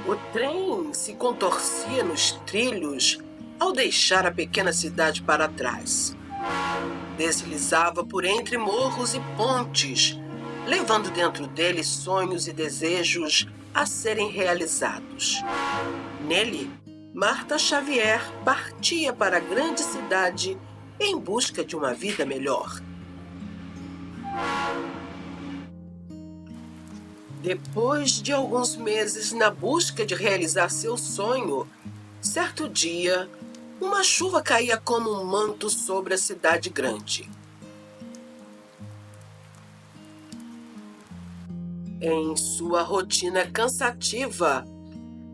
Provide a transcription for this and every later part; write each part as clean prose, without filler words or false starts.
O trem se contorcia nos trilhos ao deixar a pequena cidade para trás. Deslizava por entre morros e pontes, levando dentro dele sonhos e desejos a serem realizados. Nele, Marta Xavier partia para a grande cidade em busca de uma vida melhor. Depois de alguns meses na busca de realizar seu sonho, certo dia, uma chuva caía como um manto sobre a cidade grande. Em sua rotina cansativa,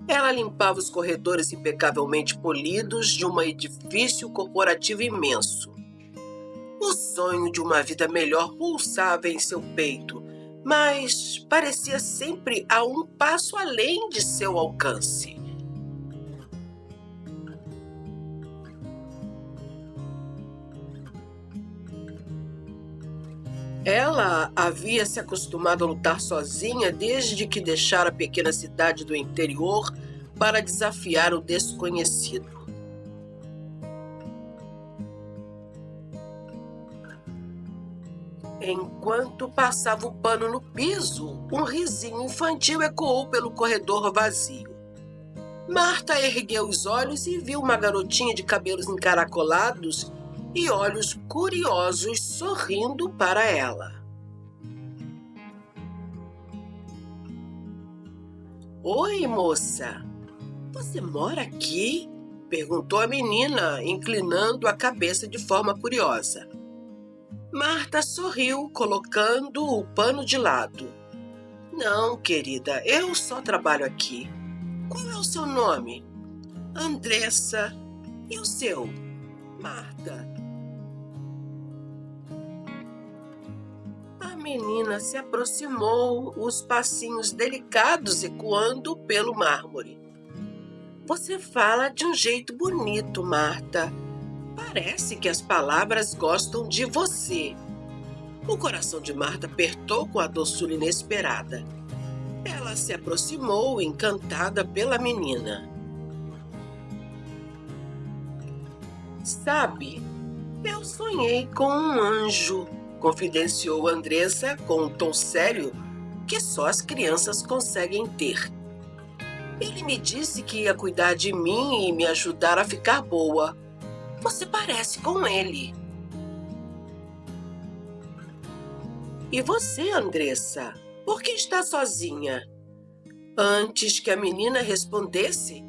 ela limpava os corredores impecavelmente polidos de um edifício corporativo imenso. O sonho de uma vida melhor pulsava em seu peito, mas parecia sempre a um passo além de seu alcance. Ela havia se acostumado a lutar sozinha desde que deixara a pequena cidade do interior para desafiar o desconhecido. Enquanto passava o pano no piso, um risinho infantil ecoou pelo corredor vazio. Marta ergueu os olhos e viu uma garotinha de cabelos encaracolados e olhos curiosos sorrindo para ela. "Oi, moça. Você mora aqui?" perguntou a menina, inclinando a cabeça de forma curiosa. Marta sorriu, colocando o pano de lado. "Não, querida, eu só trabalho aqui. Qual é o seu nome?" "Andressa. E o seu?" "Marta." A menina se aproximou, os passinhos delicados ecoando pelo mármore. "Você fala de um jeito bonito, Marta. Parece que as palavras gostam de você." O coração de Marta apertou com a doçura inesperada. Ela se aproximou, encantada pela menina. "Sabe, eu sonhei com um anjo", confidenciou Andressa com um tom sério que só as crianças conseguem ter. "Ele me disse que ia cuidar de mim e me ajudar a ficar boa. Você parece com ele." "E você, Andressa? Por que está sozinha?" Antes que a menina respondesse,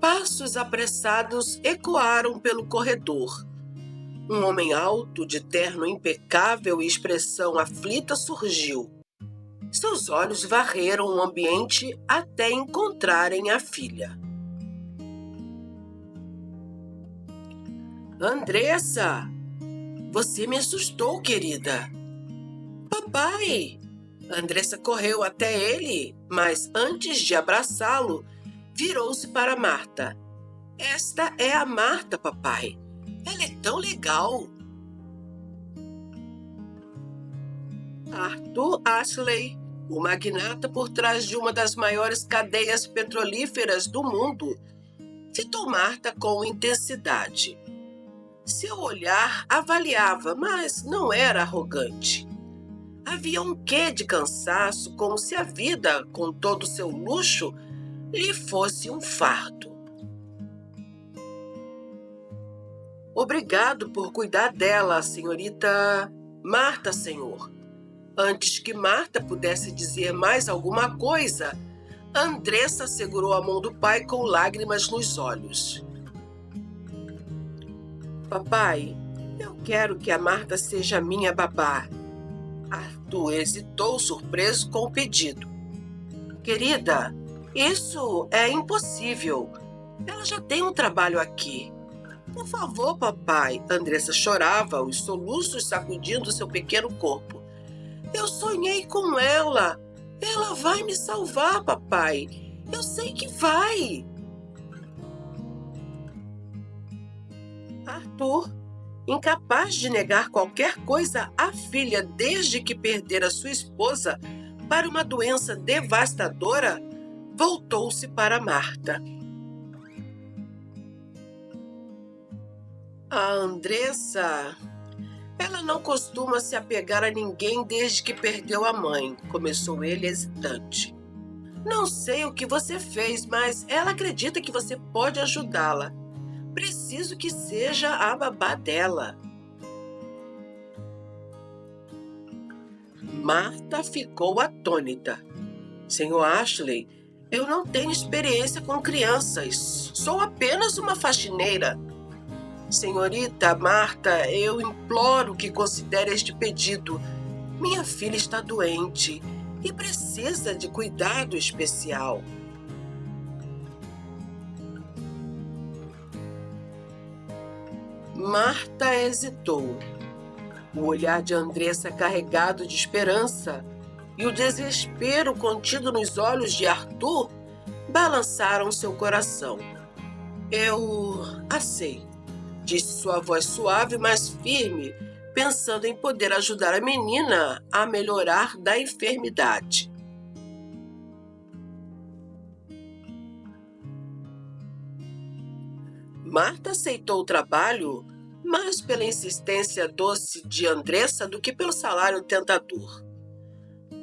passos apressados ecoaram pelo corredor. Um homem alto, de terno impecável e expressão aflita surgiu. Seus olhos varreram o ambiente até encontrarem a filha. "Andressa, você me assustou, querida." "Papai!" Andressa correu até ele, mas antes de abraçá-lo, virou-se para Marta. "Esta é a Marta, papai. Ela é tão legal." Arthur Ashley, o magnata por trás de uma das maiores cadeias petrolíferas do mundo, fitou Marta com intensidade. Seu olhar avaliava, mas não era arrogante. Havia um quê de cansaço, como se a vida, com todo o seu luxo, lhe fosse um fardo. "Obrigado por cuidar dela, senhorita Marta, senhor." Antes que Marta pudesse dizer mais alguma coisa, Andressa segurou a mão do pai com lágrimas nos olhos. "Papai, eu quero que a Marta seja minha babá." Arthur hesitou, surpreso com o pedido. "Querida, isso é impossível. Ela já tem um trabalho aqui." "Por favor, papai." Andressa chorava, os soluços sacudindo seu pequeno corpo. "Eu sonhei com ela. Ela vai me salvar, papai. Eu sei que vai." Arthur, incapaz de negar qualquer coisa à filha desde que perdera sua esposa para uma doença devastadora, voltou-se para Marta. A Andressa, ela não costuma se apegar a ninguém desde que perdeu a mãe, começou ele hesitante. Não sei o que você fez, mas ela acredita que você pode ajudá-la. Preciso que seja a babá dela. Marta ficou atônita. Senhor Ashley, eu não tenho experiência com crianças. Sou apenas uma faxineira. Senhorita Marta, eu imploro que considere este pedido. Minha filha está doente e precisa de cuidado especial. Marta hesitou. O olhar de Andressa carregado de esperança e o desespero contido nos olhos de Arthur balançaram seu coração. Eu aceito, disse sua voz suave, mas firme, pensando em poder ajudar a menina a melhorar da enfermidade. Marta aceitou o trabalho mais pela insistência doce de Andressa do que pelo salário tentador.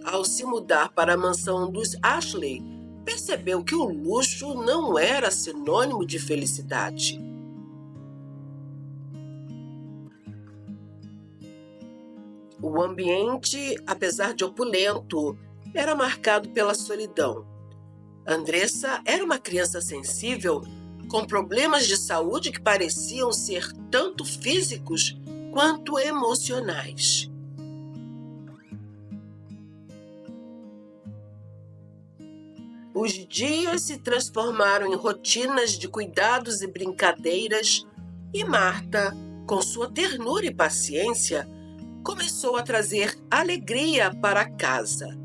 Ao se mudar para a mansão dos Ashley, percebeu que o luxo não era sinônimo de felicidade. O ambiente, apesar de opulento, era marcado pela solidão. Andressa era uma criança sensível, com problemas de saúde que pareciam ser tanto físicos quanto emocionais. Os dias se transformaram em rotinas de cuidados e brincadeiras, e Marta, com sua ternura e paciência, começou a trazer alegria para casa.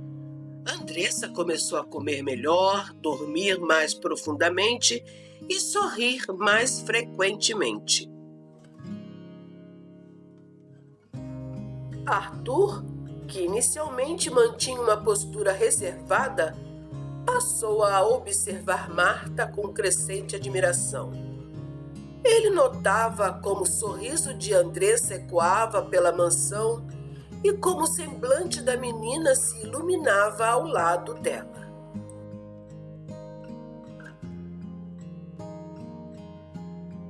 Andressa começou a comer melhor, dormir mais profundamente e sorrir mais frequentemente. Arthur, que inicialmente mantinha uma postura reservada, passou a observar Marta com crescente admiração. Ele notava como o sorriso de Andressa ecoava pela mansão e como o semblante da menina se iluminava ao lado dela.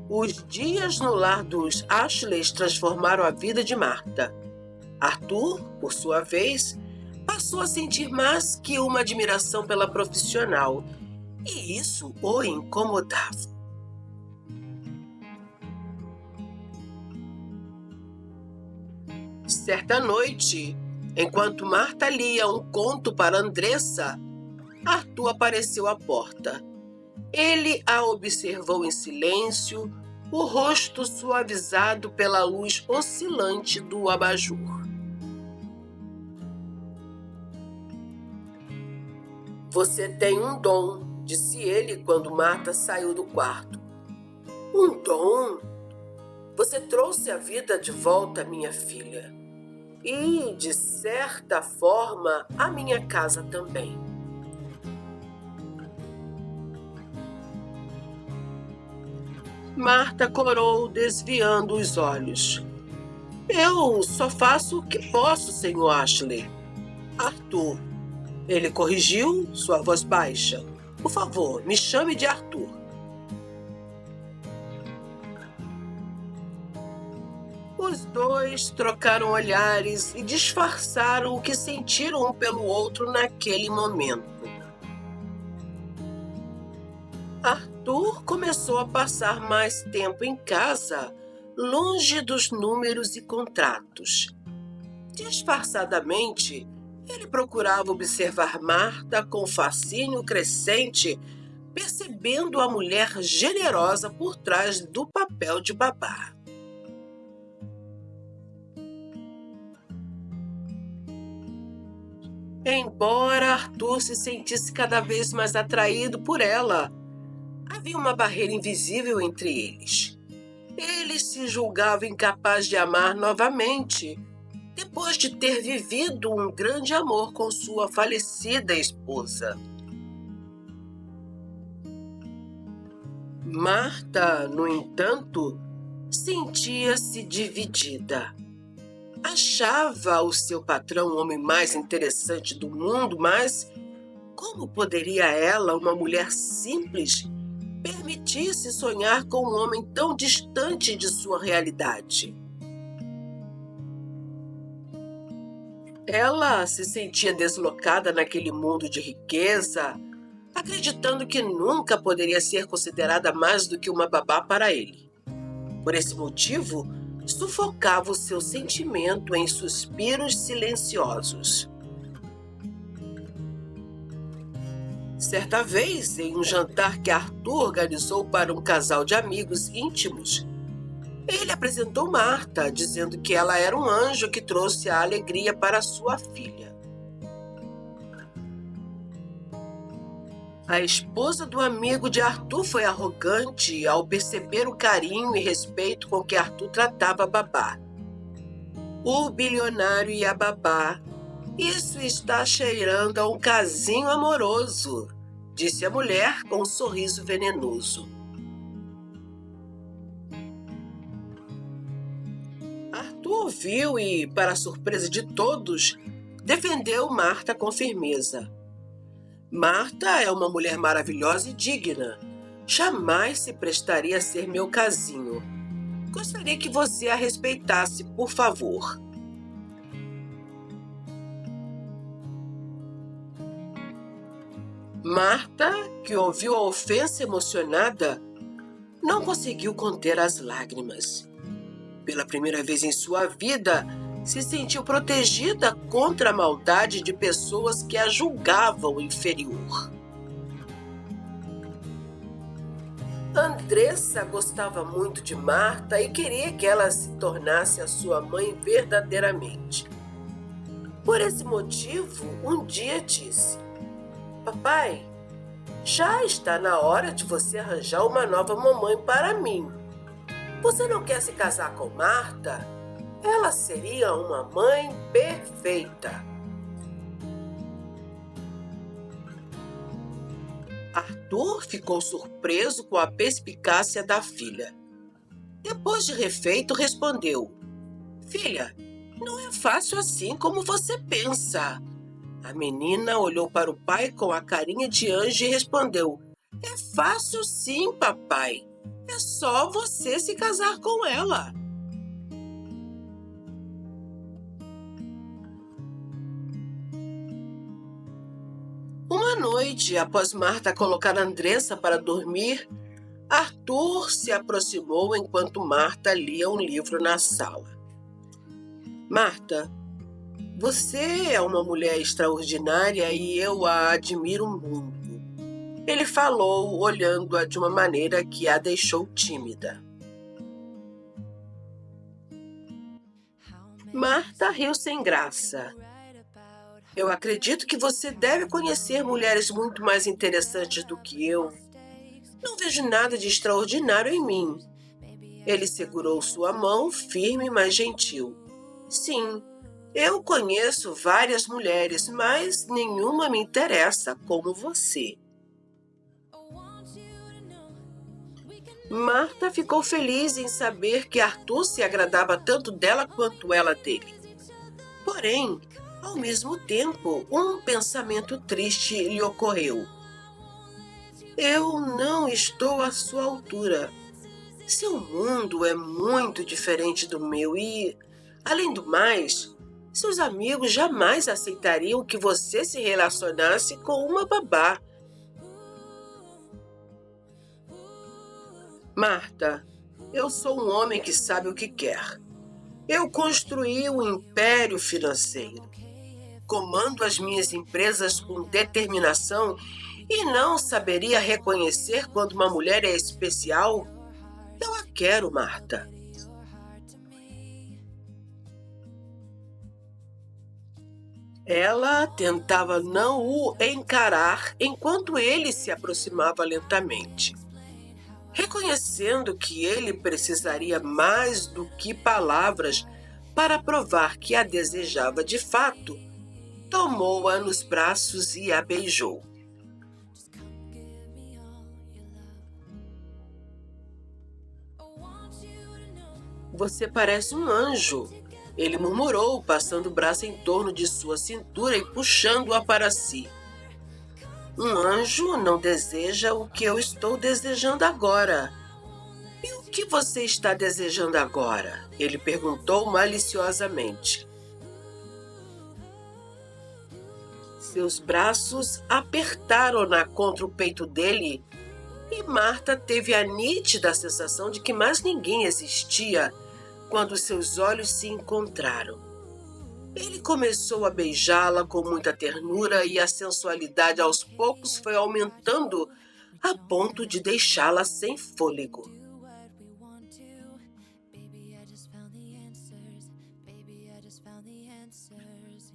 Os dias no lar dos Ashleys transformaram a vida de Marta. Arthur, por sua vez, passou a sentir mais que uma admiração pela profissional, e isso o incomodava. Certa noite, enquanto Marta lia um conto para Andressa, Arthur apareceu à porta. Ele a observou em silêncio, o rosto suavizado pela luz oscilante do abajur. Você tem um dom, disse ele quando Marta saiu do quarto. Um dom? Você trouxe a vida de volta à minha filha. E, de certa forma, à minha casa também. Marta corou, desviando os olhos. Eu só faço o que posso, Sr. Ashley. Arthur. Ele corrigiu, sua voz baixa. Por favor, me chame de Arthur. Os dois trocaram olhares e disfarçaram o que sentiram um pelo outro naquele momento. Arthur começou a passar mais tempo em casa, longe dos números e contratos. Disfarçadamente, ele procurava observar Marta com fascínio crescente, percebendo a mulher generosa por trás do papel de babá. Embora Arthur se sentisse cada vez mais atraído por ela, havia uma barreira invisível entre eles. Ele se julgava incapaz de amar novamente, depois de ter vivido um grande amor com sua falecida esposa. Marta, no entanto, sentia-se dividida. Achava o seu patrão o homem mais interessante do mundo, mas como poderia ela, uma mulher simples, permitir-se sonhar com um homem tão distante de sua realidade? Ela se sentia deslocada naquele mundo de riqueza, acreditando que nunca poderia ser considerada mais do que uma babá para ele. Por esse motivo, sufocava o seu sentimento em suspiros silenciosos. Certa vez, em um jantar que Arthur organizou para um casal de amigos íntimos, ele apresentou Marta, dizendo que ela era um anjo que trouxe a alegria para sua filha. A esposa do amigo de Arthur foi arrogante ao perceber o carinho e respeito com que Arthur tratava a babá. O bilionário e a babá. Isso está cheirando a um casinho amoroso, disse a mulher com um sorriso venenoso. Arthur ouviu e, para a surpresa de todos, defendeu Marta com firmeza. Marta é uma mulher maravilhosa e digna. Jamais se prestaria a ser meu casinho. Gostaria que você a respeitasse, por favor. Marta, que ouviu a ofensa emocionada, não conseguiu conter as lágrimas. Pela primeira vez em sua vida, se sentiu protegida contra a maldade de pessoas que a julgavam inferior. Andressa gostava muito de Marta e queria que ela se tornasse a sua mãe verdadeiramente. Por esse motivo, um dia disse: Papai, já está na hora de você arranjar uma nova mamãe para mim. Você não quer se casar com Marta? Ela seria uma mãe perfeita. Arthur ficou surpreso com a perspicácia da filha. Depois de refeito, respondeu: Filha, não é fácil assim como você pensa. A menina olhou para o pai com a carinha de anjo e respondeu: É fácil sim, papai. É só você se casar com ela. Uma noite, após Marta colocar Andressa para dormir, Arthur se aproximou enquanto Marta lia um livro na sala. Marta, você é uma mulher extraordinária e eu a admiro muito. Ele falou, olhando-a de uma maneira que a deixou tímida. Marta riu sem graça. Eu acredito que você deve conhecer mulheres muito mais interessantes do que eu. Não vejo nada de extraordinário em mim. Ele segurou sua mão, firme, mas gentil. Sim, eu conheço várias mulheres, mas nenhuma me interessa como você. Marta ficou feliz em saber que Arthur se agradava tanto dela quanto ela dele. Porém, ao mesmo tempo, um pensamento triste lhe ocorreu. Eu não estou à sua altura. Seu mundo é muito diferente do meu e, além do mais, seus amigos jamais aceitariam que você se relacionasse com uma babá. Marta, eu sou um homem que sabe o que quer. Eu construí um império financeiro. Comando as minhas empresas com determinação e não saberia reconhecer quando uma mulher é especial. Eu a quero, Marta. Ela tentava não o encarar enquanto ele se aproximava lentamente. Reconhecendo que ele precisaria mais do que palavras para provar que a desejava de fato, tomou-a nos braços e a beijou. Você parece um anjo, ele murmurou, passando o braço em torno de sua cintura e puxando-a para si. Um anjo não deseja o que eu estou desejando agora. E o que você está desejando agora? Ele perguntou maliciosamente. Seus braços apertaram-na contra o peito dele e Marta teve a nítida sensação de que mais ninguém existia quando seus olhos se encontraram. Ele começou a beijá-la com muita ternura e a sensualidade aos poucos foi aumentando a ponto de deixá-la sem fôlego.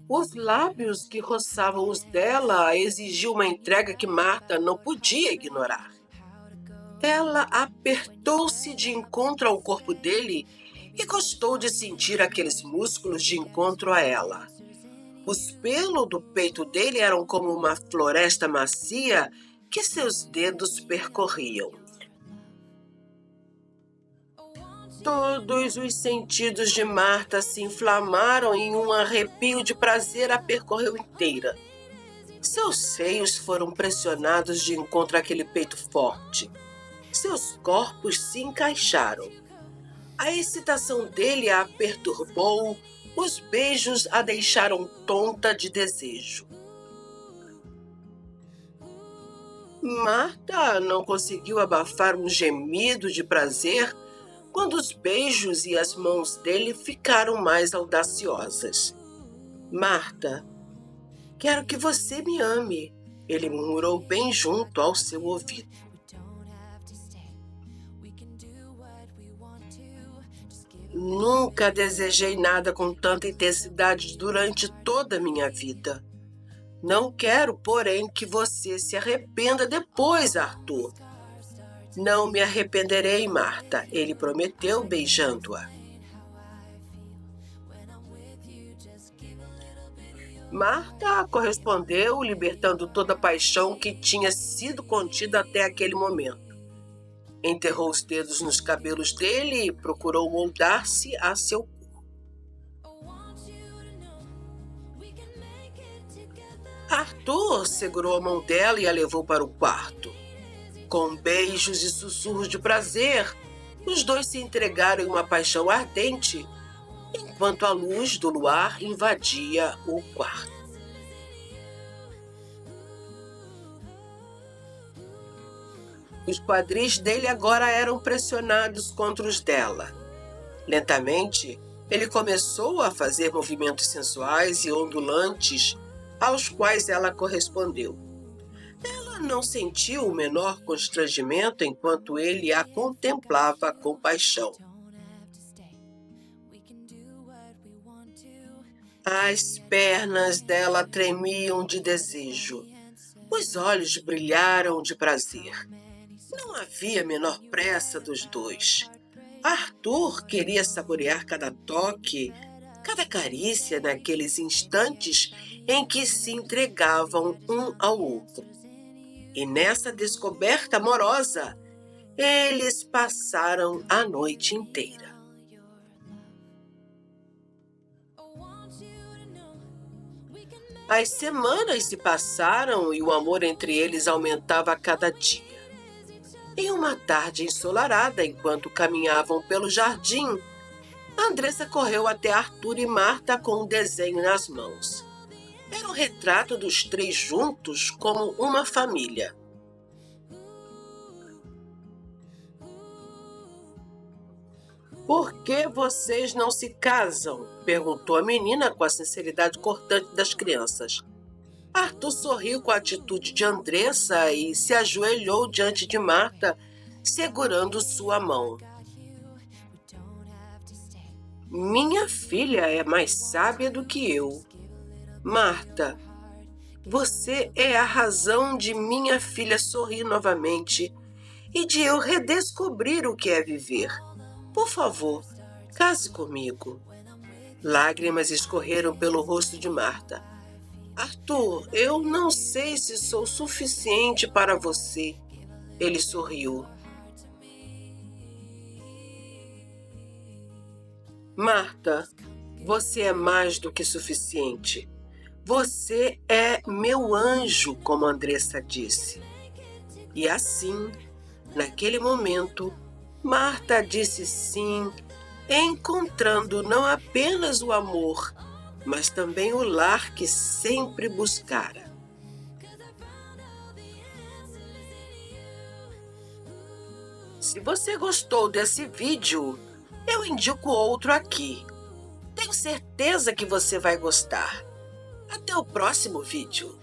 Os lábios que roçavam os dela exigiam uma entrega que Marta não podia ignorar. Ela apertou-se de encontro ao corpo dele e gostou de sentir aqueles músculos de encontro a ela. Os pelos do peito dele eram como uma floresta macia que seus dedos percorriam. Todos os sentidos de Marta se inflamaram e um arrepio de prazer a percorreu inteira. Seus seios foram pressionados de encontro àquele peito forte. Seus corpos se encaixaram. A excitação dele a perturbou, os beijos a deixaram tonta de desejo. Marta não conseguiu abafar um gemido de prazer quando os beijos e as mãos dele ficaram mais audaciosas. Marta, quero que você me ame, ele murmurou bem junto ao seu ouvido. Nunca desejei nada com tanta intensidade durante toda a minha vida. Não quero, porém, que você se arrependa depois, Arthur. Não me arrependerei, Marta, ele prometeu, beijando-a. Marta correspondeu, libertando toda a paixão que tinha sido contida até aquele momento. Enterrou os dedos nos cabelos dele e procurou moldar-se a seu corpo. Arthur segurou a mão dela e a levou para o quarto. Com beijos e sussurros de prazer, os dois se entregaram em uma paixão ardente, enquanto a luz do luar invadia o quarto. Os quadris dele agora eram pressionados contra os dela. Lentamente, ele começou a fazer movimentos sensuais e ondulantes, aos quais ela correspondeu. Ela não sentiu o menor constrangimento enquanto ele a contemplava com paixão. As pernas dela tremiam de desejo. Os olhos brilharam de prazer. Não havia a menor pressa dos dois. Arthur queria saborear cada toque, cada carícia naqueles instantes em que se entregavam um ao outro. E nessa descoberta amorosa, eles passaram a noite inteira. As semanas se passaram e o amor entre eles aumentava a cada dia. Em uma tarde ensolarada, enquanto caminhavam pelo jardim, Andressa correu até Arthur e Marta com um desenho nas mãos. Era um retrato dos três juntos como uma família. Por que vocês não se casam? Perguntou a menina com a sinceridade cortante das crianças. Arthur sorriu com a atitude de Andressa e se ajoelhou diante de Marta, segurando sua mão. Minha filha é mais sábia do que eu. Marta, você é a razão de minha filha sorrir novamente e de eu redescobrir o que é viver. Por favor, case comigo. Lágrimas escorreram pelo rosto de Marta. Arthur, eu não sei se sou suficiente para você. Ele sorriu. Marta, você é mais do que suficiente. Você é meu anjo, como Andressa disse. E assim, naquele momento, Marta disse sim, encontrando não apenas o amor, mas também o lar que sempre buscara. Se você gostou desse vídeo, eu indico outro aqui. Tenho certeza que você vai gostar. Até o próximo vídeo.